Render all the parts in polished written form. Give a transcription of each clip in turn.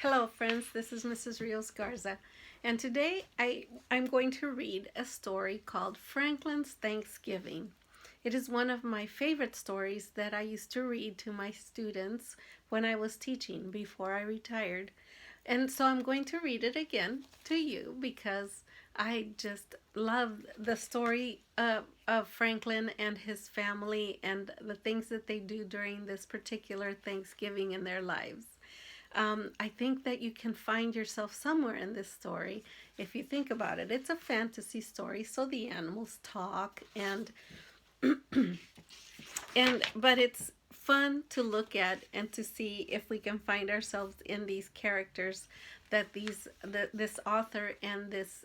Hello friends, this is Mrs. Rios-Garza, and today I'm going to read a story called Franklin's Thanksgiving. It is one of my favorite stories that I used to read to my students when I was teaching before I retired. And so I'm going to read it again to you because I just love the story of Franklin and his family and the things that they do during this particular Thanksgiving in their lives. I think that you can find yourself somewhere in this story if you think about it. It's a fantasy story, so the animals talk but it's fun to look at and to see if we can find ourselves in these characters that this author and this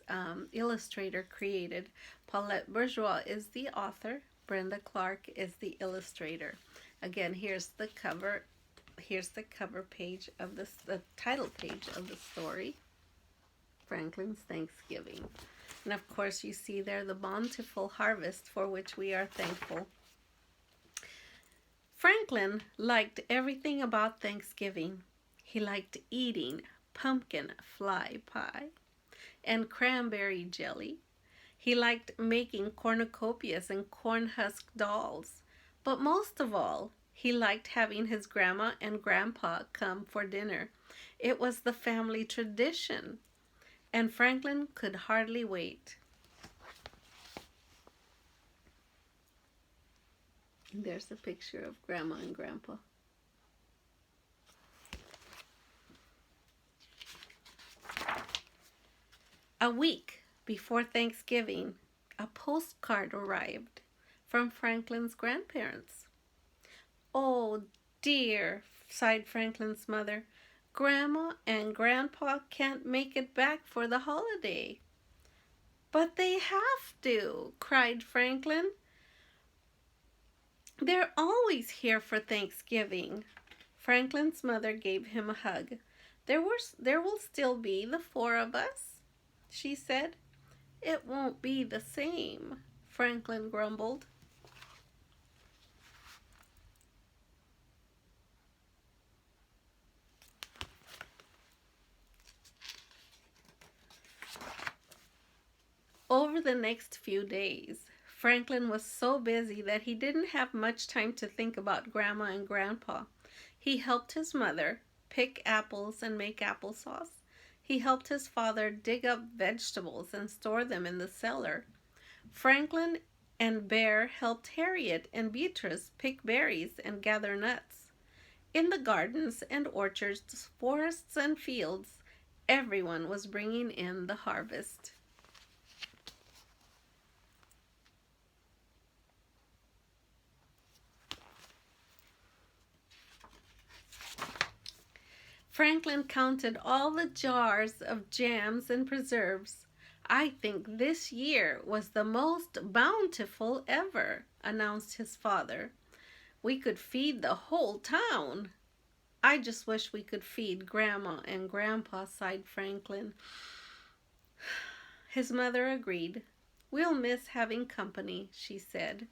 illustrator created. Paulette Bourgeois is the author. Brenda Clark is the illustrator. Again, here's the cover page of the title page of the story, Franklin's Thanksgiving. And of course you see there the bountiful harvest for which we are thankful. Franklin liked everything about Thanksgiving. He liked eating pumpkin fly pie and cranberry jelly. He liked making cornucopias and corn husk dolls. But most of all, he liked having his grandma and grandpa come for dinner. It was the family tradition, and Franklin could hardly wait. There's a picture of grandma and grandpa. A week before Thanksgiving, a postcard arrived from Franklin's grandparents. "Oh dear," sighed Franklin's mother. "Grandma and Grandpa can't make it back for the holiday." "But they have to," cried Franklin. "They're always here for Thanksgiving." Franklin's mother gave him a hug. There will still be the four of us," she said. "It won't be the same," Franklin grumbled. Over the next few days, Franklin was so busy that he didn't have much time to think about Grandma and Grandpa. He helped his mother pick apples and make applesauce. He helped his father dig up vegetables and store them in the cellar. Franklin and Bear helped Harriet and Beatrice pick berries and gather nuts. In the gardens and orchards, forests and fields, everyone was bringing in the harvest. Franklin counted all the jars of jams and preserves. "I think this year was the most bountiful ever," announced his father. "We could feed the whole town." "I just wish we could feed Grandma and Grandpa," sighed Franklin. His mother agreed. "We'll miss having company," she said.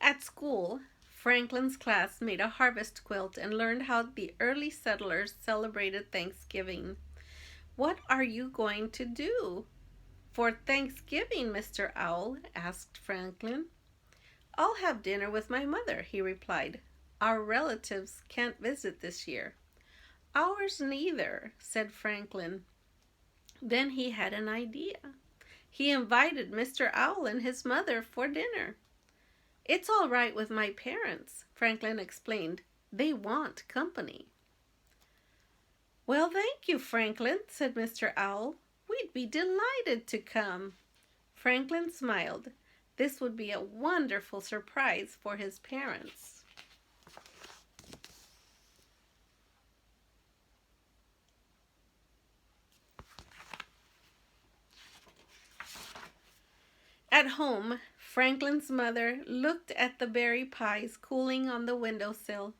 At school, Franklin's class made a harvest quilt and learned how the early settlers celebrated Thanksgiving. "What are you going to do for Thanksgiving, Mr. Owl?" asked Franklin. "I'll have dinner with my mother," he replied. "Our relatives can't visit this year." "Ours neither," said Franklin. Then he had an idea. He invited Mr. Owl and his mother for dinner. "It's all right with my parents," Franklin explained. "They want company." "Well, thank you, Franklin," said Mr. Owl. "We'd be delighted to come." Franklin smiled. This would be a wonderful surprise for his parents. At home, Franklin's mother looked at the berry pies cooling on the windowsill.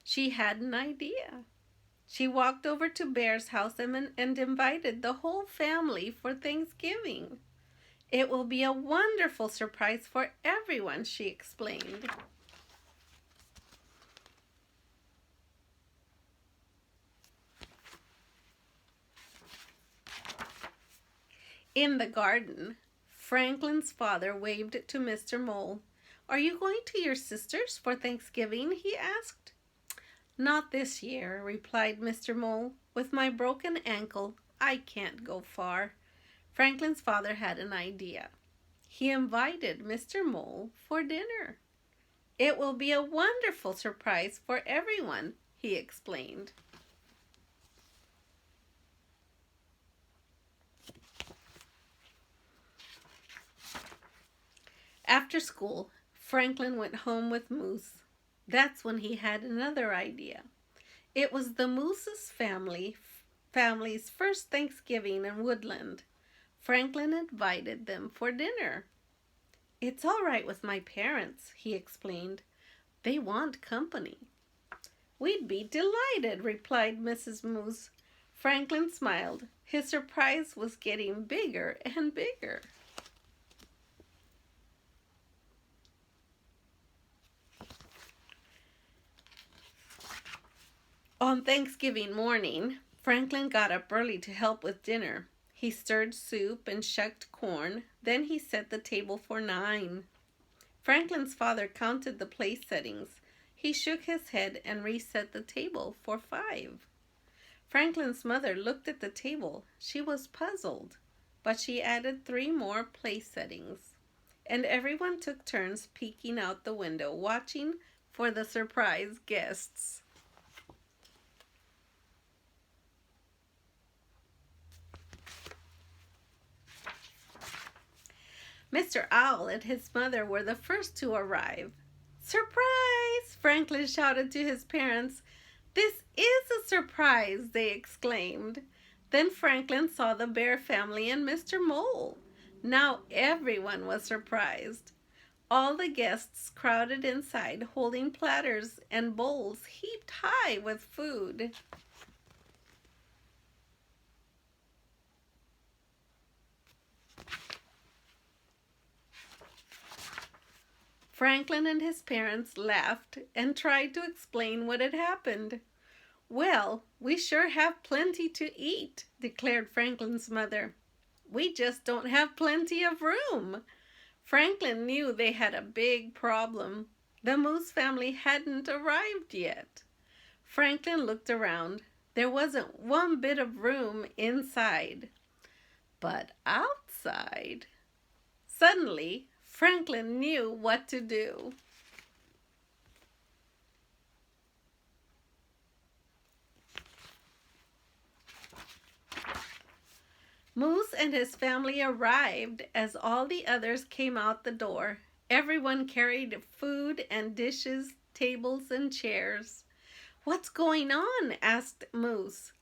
She had an idea. She walked over to Bear's house and invited the whole family for Thanksgiving. It will be a wonderful surprise for everyone, she explained. In the garden, Franklin's father waved to Mr. Mole. "Are you going to your sister's for Thanksgiving?" he asked. "Not this year," replied Mr. Mole. "With my broken ankle, I can't go far." Franklin's father had an idea. He invited Mr. Mole for dinner. "It will be a wonderful surprise for everyone," he explained. After school, Franklin went home with Moose. That's when he had another idea. It was the Moose's family's first Thanksgiving in Woodland. Franklin invited them for dinner. "It's all right with my parents," he explained. "They want company." "We'd be delighted," replied Mrs. Moose. Franklin smiled. His surprise was getting bigger and bigger. On Thanksgiving morning, Franklin got up early to help with dinner. He stirred soup and shucked corn. Then he set the table for 9. Franklin's father counted the place settings. He shook his head and reset the table for 5. Franklin's mother looked at the table. She was puzzled, but she added 3 more place settings. And everyone took turns peeking out the window, watching for the surprise guests. Mr. Owl and his mother were the first to arrive. "Surprise!" Franklin shouted to his parents. "This is a surprise!" they exclaimed. Then Franklin saw the Bear family and Mr. Mole. Now everyone was surprised. All the guests crowded inside, holding platters and bowls heaped high with food. Franklin and his parents laughed and tried to explain what had happened. "Well, we sure have plenty to eat," declared Franklin's mother. "We just don't have plenty of room." Franklin knew they had a big problem. The Moose family hadn't arrived yet. Franklin looked around. There wasn't one bit of room inside. But outside... Suddenly, Franklin knew what to do. Moose and his family arrived as all the others came out the door. Everyone carried food and dishes, tables and chairs. "What's going on?" asked Moose.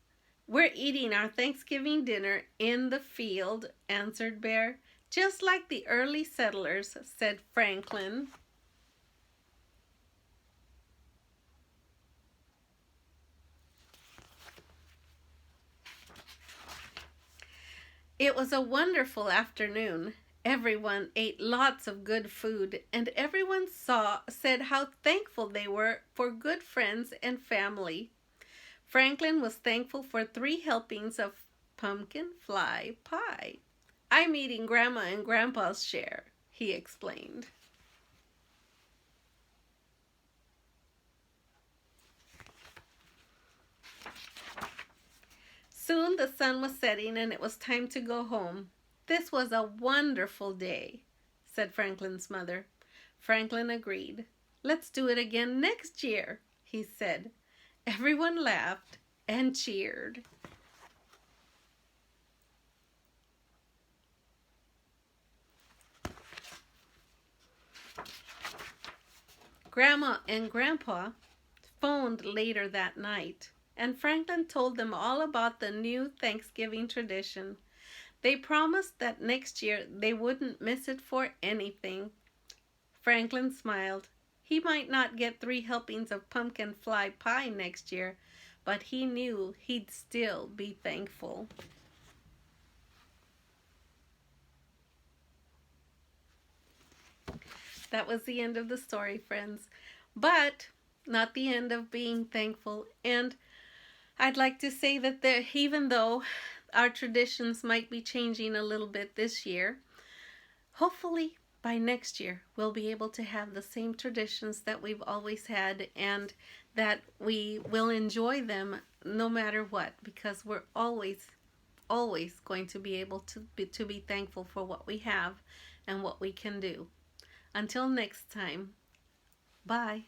"We're eating our Thanksgiving dinner in the field," answered Bear. "Just like the early settlers," said Franklin. It was a wonderful afternoon. Everyone ate lots of good food, and everyone said how thankful they were for good friends and family. Franklin was thankful for 3 helpings of pumpkin fly pie. "I'm eating Grandma and Grandpa's share," he explained. Soon the sun was setting and it was time to go home. "This was a wonderful day," said Franklin's mother. Franklin agreed. "Let's do it again next year," he said. Everyone laughed and cheered. Grandma and Grandpa phoned later that night, and Franklin told them all about the new Thanksgiving tradition. They promised that next year they wouldn't miss it for anything. Franklin smiled. He might not get 3 helpings of pumpkin fly pie next year, but he knew he'd still be thankful. That was the end of the story, friends. But not the end of being thankful. And I'd like to say that even though our traditions might be changing a little bit this year, hopefully by next year we'll be able to have the same traditions that we've always had, and that we will enjoy them no matter what, because we're always going to be able to be thankful for what we have and what we can do. Until next time, bye.